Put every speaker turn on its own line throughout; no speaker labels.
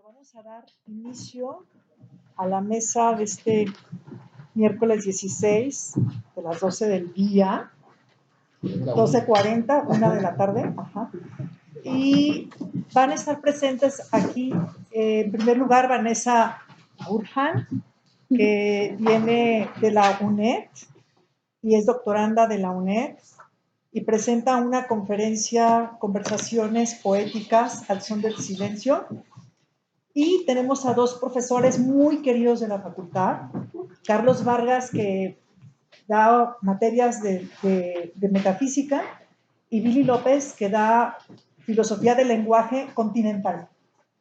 vamos a dar inicio a la mesa de este miércoles 16 de las 12 del día, 12:40, 1 de la tarde. Ajá. Y van a estar presentes aquí, en primer lugar, Vanessa Burhan, que viene de la UNED y es doctoranda de la UNED y presenta una conferencia, Conversaciones Poéticas al Son del Silencio. Y tenemos a dos profesores muy queridos de la facultad, Carlos Vargas, que da materias de metafísica, y Billy López, que da filosofía del lenguaje continental,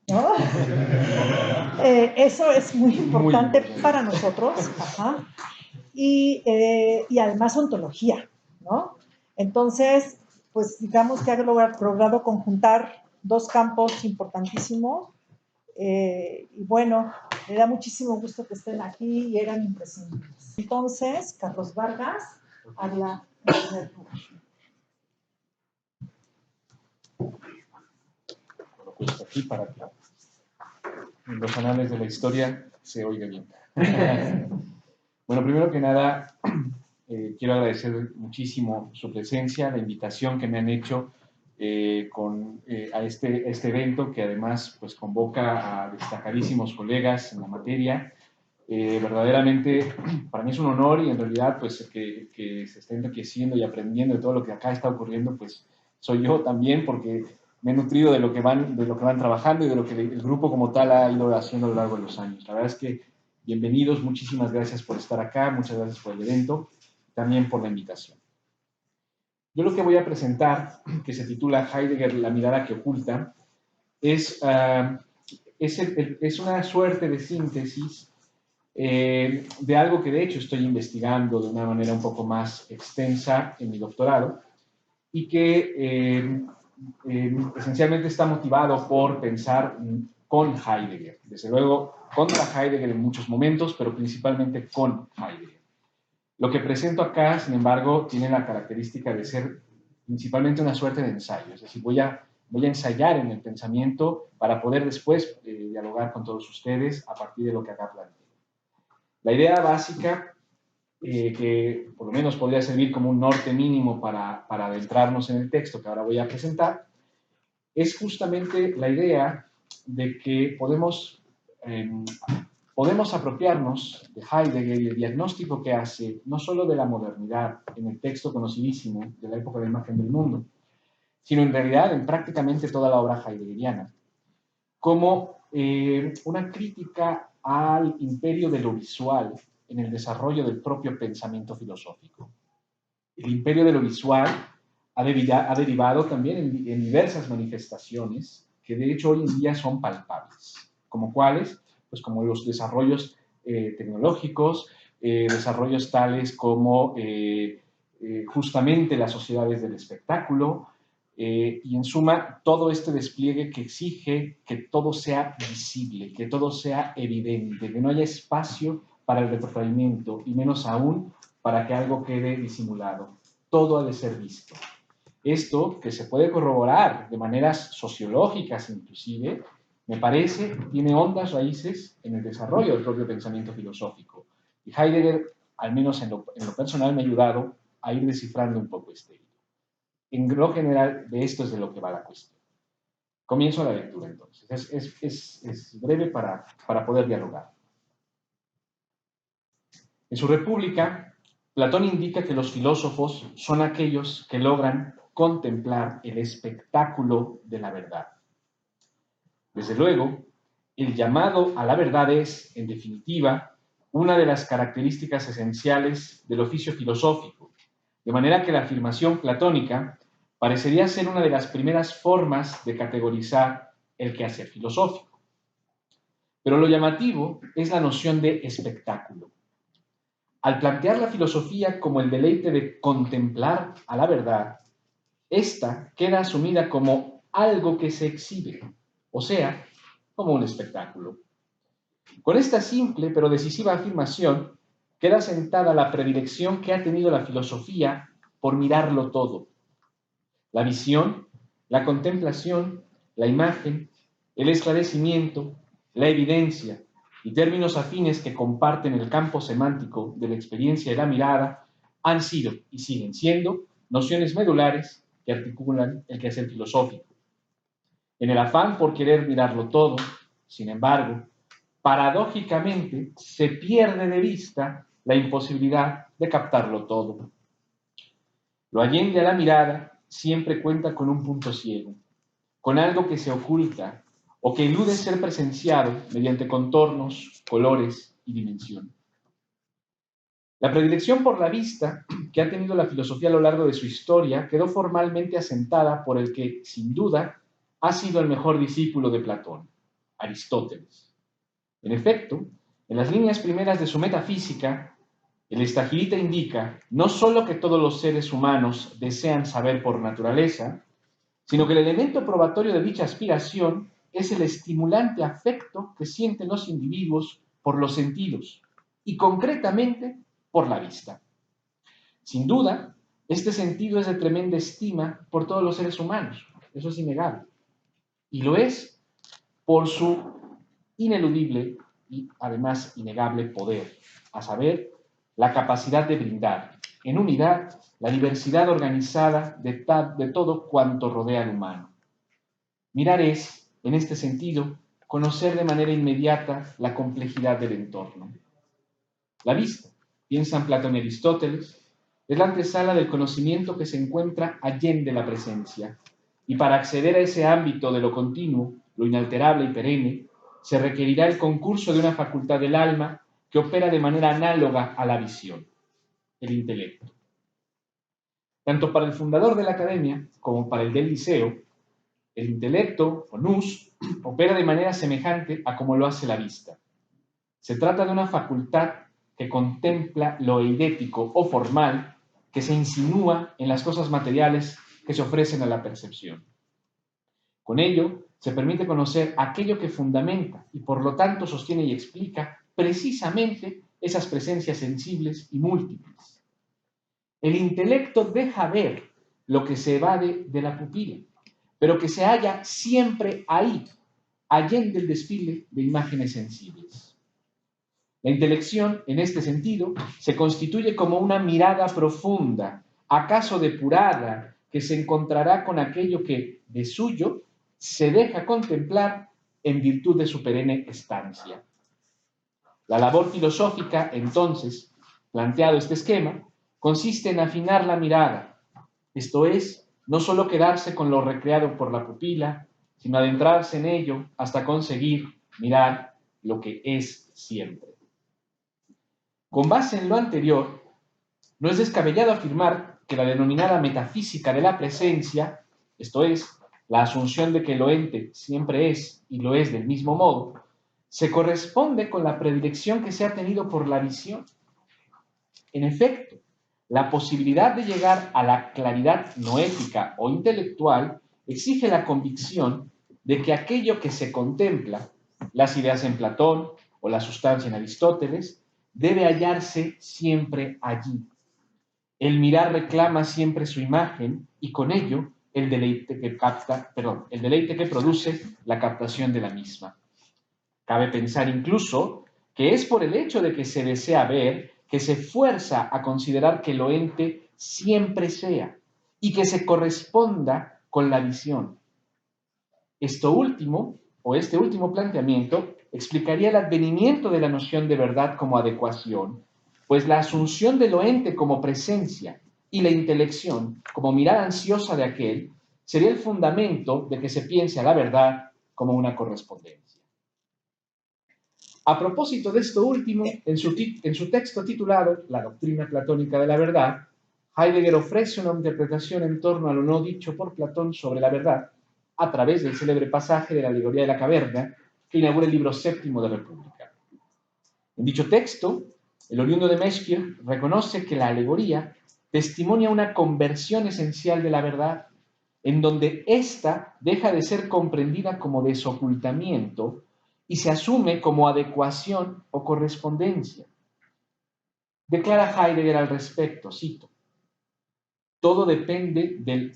¿no? Eso es muy importante para nosotros. Ajá. Y además ontología, ¿no? Entonces, pues digamos que ha logrado conjuntar dos campos importantísimos. Y bueno, me da muchísimo gusto que estén aquí y eran imprescindibles. Entonces, Carlos Vargas habla en primer lugar.
Bueno, pues aquí para que en los anales de la historia se oiga bien. Bueno, primero que nada, quiero agradecer muchísimo su presencia, la invitación que me han hecho a este evento, que además pues, convoca a destacadísimos colegas en la materia. Verdaderamente para mí es un honor, y en realidad pues que se esté enriqueciendo y aprendiendo de todo lo que acá está ocurriendo, pues soy yo también, porque me he nutrido de lo que van trabajando y de lo que el grupo como tal ha ido haciendo a lo largo de los años. La verdad es que bienvenidos, muchísimas gracias por estar acá, muchas gracias por el evento, también por la invitación. Yo lo que voy a presentar, que se titula Heidegger, la mirada que oculta, es una suerte de síntesis de algo que de hecho estoy investigando de una manera un poco más extensa en mi doctorado, y que esencialmente está motivado por pensar con Heidegger. Desde luego, contra Heidegger en muchos momentos, pero principalmente con Heidegger. Lo que presento acá, sin embargo, tiene la característica de ser principalmente una suerte de ensayo. Es decir, voy a ensayar en el pensamiento para poder después dialogar con todos ustedes a partir de lo que acá planteo. La idea básica, que por lo menos podría servir como un norte mínimo para adentrarnos en el texto que ahora voy a presentar, es justamente la idea de que podemos apropiarnos de Heidegger y el diagnóstico que hace, no solo de la modernidad en el texto conocidísimo de la época de la imagen del mundo, sino en realidad en prácticamente toda la obra heideggeriana, como una crítica al imperio de lo visual en el desarrollo del propio pensamiento filosófico. El imperio de lo visual ha derivado también en diversas manifestaciones que de hecho hoy en día son palpables, como cuáles, pues como los desarrollos tecnológicos, desarrollos tales como justamente las sociedades del espectáculo, y en suma todo este despliegue que exige que todo sea visible, que todo sea evidente, que no haya espacio para el retrotraimiento y menos aún para que algo quede disimulado. Todo ha de ser visto. Esto, que se puede corroborar de maneras sociológicas inclusive, me parece, tiene hondas raíces en el desarrollo del propio pensamiento filosófico. Y Heidegger, al menos en lo personal, me ha ayudado a ir descifrando un poco este hilo. En lo general, de esto es de lo que va la cuestión. Comienzo la lectura, entonces. Es breve para poder dialogar. En su República, Platón indica que los filósofos son aquellos que logran contemplar el espectáculo de la verdad. Desde luego, el llamado a la verdad es, en definitiva, una de las características esenciales del oficio filosófico, de manera que la afirmación platónica parecería ser una de las primeras formas de categorizar el quehacer filosófico. Pero lo llamativo es la noción de espectáculo. Al plantear la filosofía como el deleite de contemplar a la verdad, esta queda asumida como algo que se exhibe, o sea, como un espectáculo. Con esta simple pero decisiva afirmación queda sentada la predilección que ha tenido la filosofía por mirarlo todo. La visión, la contemplación, la imagen, el esclarecimiento, la evidencia y términos afines que comparten el campo semántico de la experiencia de la mirada han sido y siguen siendo nociones medulares que articulan el quehacer filosófico. En el afán por querer mirarlo todo, sin embargo, paradójicamente se pierde de vista la imposibilidad de captarlo todo. Lo allende a la mirada siempre cuenta con un punto ciego, con algo que se oculta o que elude ser presenciado mediante contornos, colores y dimensión. La predilección por la vista que ha tenido la filosofía a lo largo de su historia quedó formalmente asentada por el que, sin duda, ha sido el mejor discípulo de Platón, Aristóteles. En efecto, en las líneas primeras de su metafísica, el estagirita indica no solo que todos los seres humanos desean saber por naturaleza, sino que el elemento probatorio de dicha aspiración es el estimulante afecto que sienten los individuos por los sentidos, y concretamente por la vista. Sin duda, este sentido es de tremenda estima por todos los seres humanos, eso es innegable, y lo es por su ineludible y además innegable poder, a saber, la capacidad de brindar, en unidad, la diversidad organizada de todo cuanto rodea al humano. Mirar es, en este sentido, conocer de manera inmediata la complejidad del entorno. La vista, piensan Platón y Aristóteles, es la antesala del conocimiento que se encuentra allende la presencia, y para acceder a ese ámbito de lo continuo, lo inalterable y perenne, se requerirá el concurso de una facultad del alma que opera de manera análoga a la visión, el intelecto. Tanto para el fundador de la academia como para el del liceo, el intelecto, o nous, opera de manera semejante a como lo hace la vista. Se trata de una facultad que contempla lo eidético o formal que se insinúa en las cosas materiales que se ofrecen a la percepción. Con ello, se permite conocer aquello que fundamenta y por lo tanto sostiene y explica precisamente esas presencias sensibles y múltiples. El intelecto deja ver lo que se evade de la pupila, pero que se halla siempre ahí, allende el desfile de imágenes sensibles. La intelección, en este sentido, se constituye como una mirada profunda, acaso depurada, que se encontrará con aquello que, de suyo, se deja contemplar en virtud de su perenne estancia. La labor filosófica, entonces, planteado este esquema, consiste en afinar la mirada, esto es, no solo quedarse con lo recreado por la pupila, sino adentrarse en ello hasta conseguir mirar lo que es siempre. Con base en lo anterior, no es descabellado afirmar que la denominada metafísica de la presencia, esto es, la asunción de que lo ente siempre es y lo es del mismo modo, se corresponde con la predilección que se ha tenido por la visión. En efecto, la posibilidad de llegar a la claridad noética o intelectual exige la convicción de que aquello que se contempla, las ideas en Platón o la sustancia en Aristóteles, debe hallarse siempre allí. El mirar reclama siempre su imagen y con ello el deleite que produce la captación de la misma. Cabe pensar incluso que es por el hecho de que se desea ver que se fuerza a considerar que lo ente siempre sea y que se corresponda con la visión. Este último planteamiento explicaría el advenimiento de la noción de verdad como adecuación, pues la asunción de lo ente como presencia y la intelección como mirada ansiosa de aquel sería el fundamento de que se piense a la verdad como una correspondencia. A propósito de esto último, en su texto titulado La doctrina platónica de la verdad, Heidegger ofrece una interpretación en torno a lo no dicho por Platón sobre la verdad, a través del célebre pasaje de la alegoría de la caverna, que inaugura el libro séptimo de República. En dicho texto, el oriundo de Meshkir reconoce que la alegoría testimonia una conversión esencial de la verdad, en donde ésta deja de ser comprendida como desocultamiento y se asume como adecuación o correspondencia. Declara Heidegger al respecto, cito: todo depende del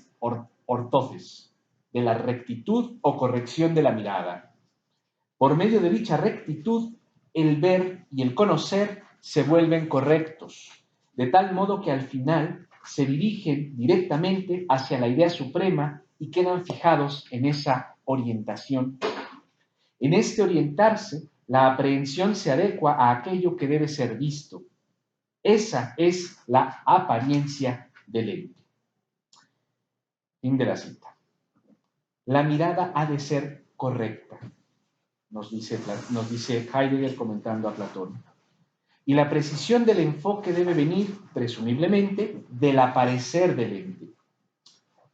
ortoces, de la rectitud o corrección de la mirada. Por medio de dicha rectitud, el ver y el conocer se vuelven correctos, de tal modo que al final se dirigen directamente hacia la idea suprema y quedan fijados en esa orientación. En este orientarse, la aprehensión se adecua a aquello que debe ser visto. Esa es la apariencia del ente. Fin de la cita. La mirada ha de ser correcta, nos dice Heidegger comentando a Platón. Y la precisión del enfoque debe venir, presumiblemente, del aparecer del ente.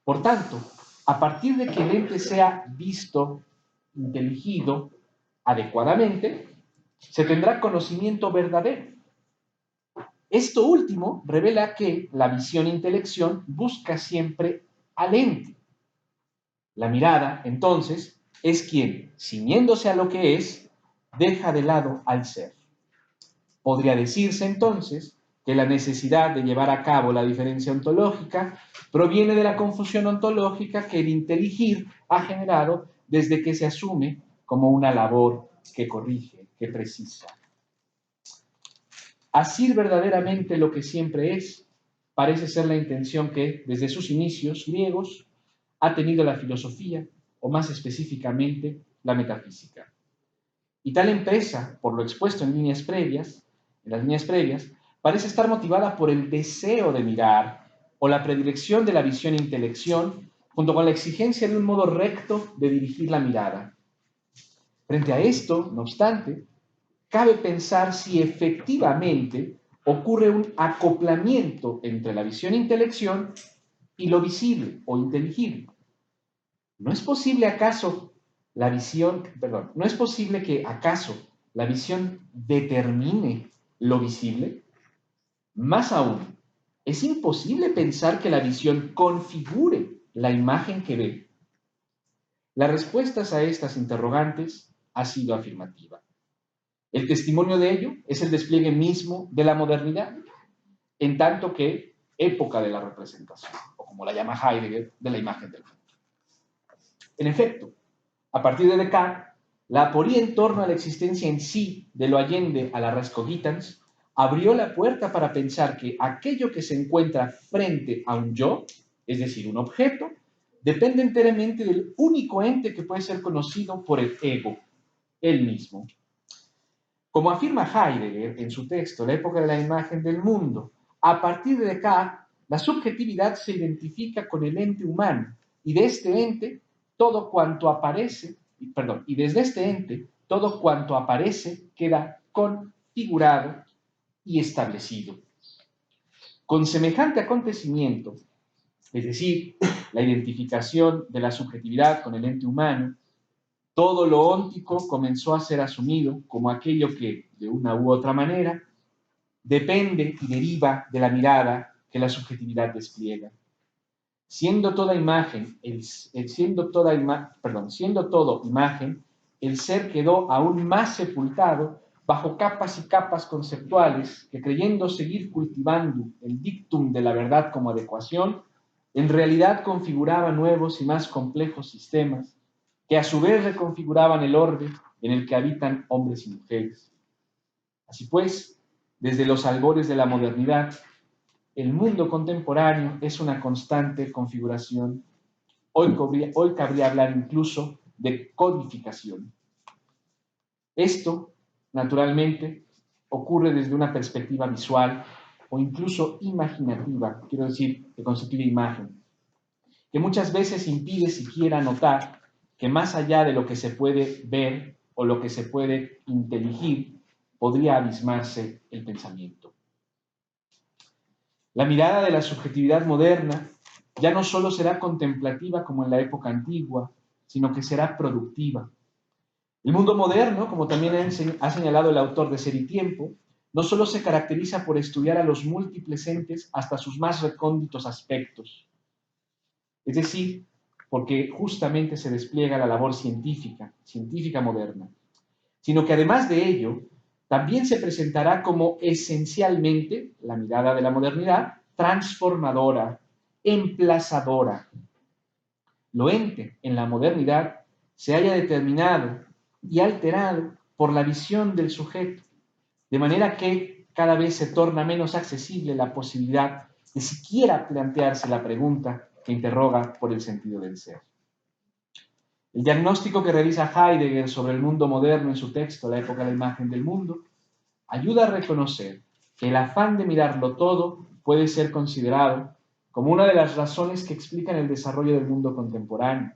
Por tanto, a partir de que el ente sea visto, inteligido adecuadamente, se tendrá conocimiento verdadero. Esto último revela que la visión-intelección busca siempre al ente. La mirada, entonces, es quien, ciñéndose a lo que es, deja de lado al ser. Podría decirse, entonces, que la necesidad de llevar a cabo la diferencia ontológica proviene de la confusión ontológica que el inteligir ha generado desde que se asume como una labor que corrige, que precisa. Asir verdaderamente lo que siempre es, parece ser la intención que, desde sus inicios griegos, ha tenido la filosofía, o más específicamente, la metafísica. Y tal empresa, por lo expuesto en las líneas previas, parece estar motivada por el deseo de mirar, o la predilección de la visión-intelección, junto con la exigencia de un modo recto de dirigir la mirada. Frente a esto, no obstante, cabe pensar si efectivamente ocurre un acoplamiento entre la visión-intelección y lo visible o inteligible. ¿No es posible que acaso la visión determine lo visible? Más aún, ¿es imposible pensar que la visión configure la imagen que ve? Las respuestas a estas interrogantes ha sido afirmativa. El testimonio de ello es el despliegue mismo de la modernidad, en tanto que época de la representación, o como la llama Heidegger, de la imagen del mundo. En efecto, a partir de Descartes, la aporía en torno a la existencia en sí de lo Allende a la Rascogitans abrió la puerta para pensar que aquello que se encuentra frente a un yo, es decir, un objeto, depende enteramente del único ente que puede ser conocido por el ego, él mismo. Como afirma Heidegger en su texto La época de la imagen del mundo, a partir de Descartes, la subjetividad se identifica con el ente humano y de este ente todo cuanto aparece, y desde este ente todo cuanto aparece queda configurado y establecido. Con semejante acontecimiento, es decir, la identificación de la subjetividad con el ente humano, todo lo óntico comenzó a ser asumido como aquello que, de una u otra manera, depende y deriva de la mirada que la subjetividad despliega. Siendo todo imagen, el ser quedó aún más sepultado bajo capas y capas conceptuales que, creyendo seguir cultivando el dictum de la verdad como adecuación, en realidad configuraba nuevos y más complejos sistemas que a su vez reconfiguraban el orden en el que habitan hombres y mujeres. Así pues, desde los albores de la modernidad, el mundo contemporáneo es una constante configuración. Hoy cabría hablar incluso de codificación. Esto, naturalmente, ocurre desde una perspectiva visual o incluso imaginativa, quiero decir, de concepto de imagen, que muchas veces impide siquiera notar que más allá de lo que se puede ver o lo que se puede inteligir, podría abismarse el pensamiento. La mirada de la subjetividad moderna ya no solo será contemplativa como en la época antigua, sino que será productiva. El mundo moderno, como también ha señalado el autor de Ser y Tiempo, no solo se caracteriza por estudiar a los múltiples entes hasta sus más recónditos aspectos, es decir, porque justamente se despliega la labor científica moderna, sino que además de ello, también se presentará como esencialmente, la mirada de la modernidad, transformadora, emplazadora. Lo ente en la modernidad se haya determinado y alterado por la visión del sujeto, de manera que cada vez se torna menos accesible la posibilidad de siquiera plantearse la pregunta que interroga por el sentido del ser. El diagnóstico que realiza Heidegger sobre el mundo moderno en su texto La época de la imagen del mundo ayuda a reconocer que el afán de mirarlo todo puede ser considerado como una de las razones que explican el desarrollo del mundo contemporáneo.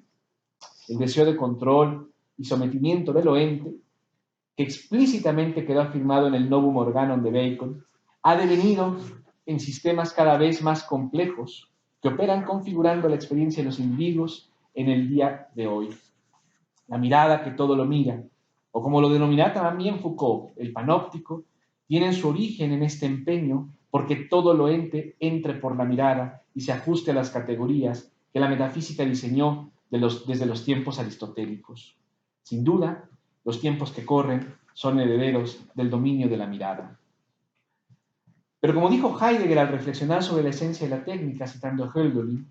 El deseo de control y sometimiento de lo ente, que explícitamente quedó afirmado en el Novum Organon de Bacon, ha devenido en sistemas cada vez más complejos que operan configurando la experiencia de los individuos en el día de hoy. La mirada que todo lo mira, o como lo denomina también Foucault, el panóptico, tiene su origen en este empeño porque todo lo ente entre por la mirada y se ajuste a las categorías que la metafísica diseñó desde los tiempos aristotélicos. Sin duda, los tiempos que corren son herederos del dominio de la mirada. Pero como dijo Heidegger al reflexionar sobre la esencia de la técnica, citando a Hölderlin,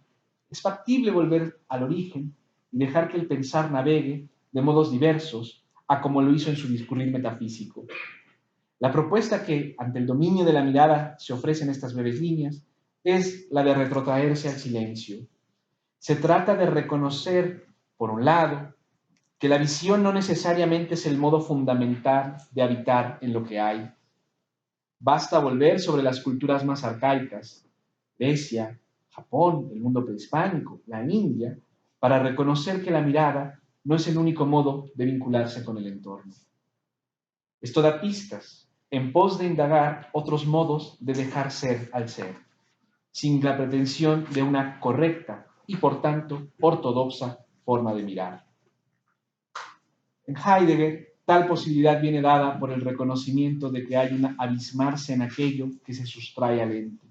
es factible volver al origen y dejar que el pensar navegue de modos diversos a como lo hizo en su discurrir metafísico. La propuesta que, ante el dominio de la mirada, se ofrece en estas breves líneas es la de retrotraerse al silencio. Se trata de reconocer, por un lado, que la visión no necesariamente es el modo fundamental de habitar en lo que hay. Basta volver sobre las culturas más arcaicas, Grecia, Japón, el mundo prehispánico, la India, para reconocer que la mirada no es el único modo de vincularse con el entorno. Esto da pistas en pos de indagar otros modos de dejar ser al ser, sin la pretensión de una correcta y, por tanto, ortodoxa forma de mirar. En Heidegger, tal posibilidad viene dada por el reconocimiento de que hay un abismarse en aquello que se sustrae al ente.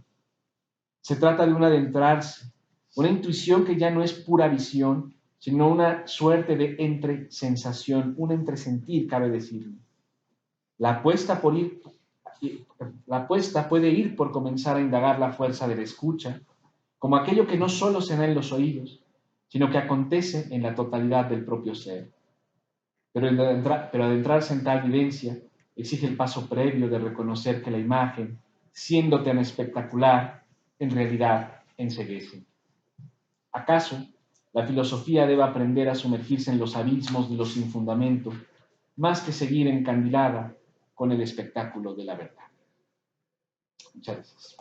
Se trata de un adentrarse, una intuición que ya no es pura visión, sino una suerte de entresensación, un entresentir, cabe decirlo. La apuesta puede ir por comenzar a indagar la fuerza de la escucha, como aquello que no solo se da en los oídos, sino que acontece en la totalidad del propio ser. Pero adentrarse en tal vivencia exige el paso previo de reconocer que la imagen, siendo tan espectacular, en realidad enceguece. ¿Acaso la filosofía debe aprender a sumergirse en los abismos de lo sin fundamento, más que seguir encandilada con el espectáculo de la verdad? Muchas gracias.